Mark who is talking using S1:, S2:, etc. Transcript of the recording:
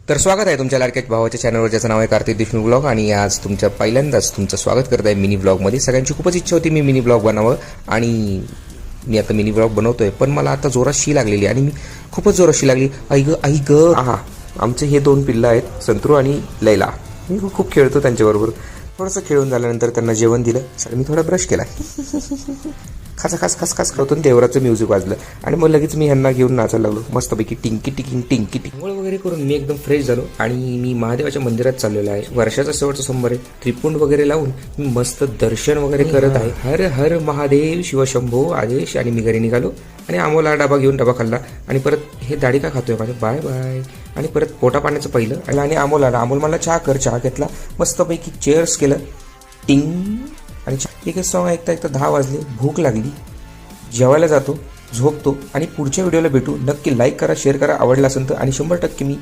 S1: तर स्वागत आहे तुमच्या लाडक्या भावाच्या चॅनलवर, ज्याचं नाव आहे कार्तिक देशमुख ब्लॉग. आणि आज तुमच्या पहिल्यांदाच तुमचं स्वागत करत आहे मिनी ब्लॉगमध्ये. सगळ्यांची खूपच इच्छा होती मी मिनी ब्लॉग बनावं आणि मी आता मिनी ब्लॉग बनवतोय. पण मला आता जोरात शी लागलेली आणि मी खूपच जोरात शी लागली. आई ग आहा. आमचे हे दोन पिल्लं आहेत, संतरू आणि लैला. मी खूप खेळतो त्यांच्याबरोबर. थोडंसं खेळून झाल्यानंतर त्यांना जेवण दिलं. सर मी थोडा ब्रश केला. खास खास खास खास करतून देवराचं म्युझिक वाजलं आणि मग लगेच मी ह्यांना घेऊन नाचायला लागलो मस्तपैकी. टिंकी टिकिंग टिंकी टिंग वगैरे करून मी एकदम फ्रेश झालो आणि मी महादेवाच्या मंदिरात चाललेलो आहे. वर्षाचा शेवटचा सोमवार आहे. त्रिपुंड वगैरे लावून मी मस्त दर्शन वगैरे करत आहे. हर हर महादेव शिवशंभो आदेश. आणि मी घरी निघालो आणि अमोलला डबा घेऊन डबा खाल्ला आणि परत हे दाढी का खातोय माझ्या, बाय बाय. आणि परत पोटा पाण्याचं पहिलं आणि अमोल मला चहा कर. चहा घेतला मस्तपैकी, चेअर्स केलं, टिंग. आणि एक सॉंग ऐकता ऐकता 10 वाजले. भूक लागली, जेवायला जातो, झोपतो आणि पुढच्या व्हिडिओला भेटू. नक्की लाईक करा, शेअर करा आवडला असेल तर. आणि 100% मी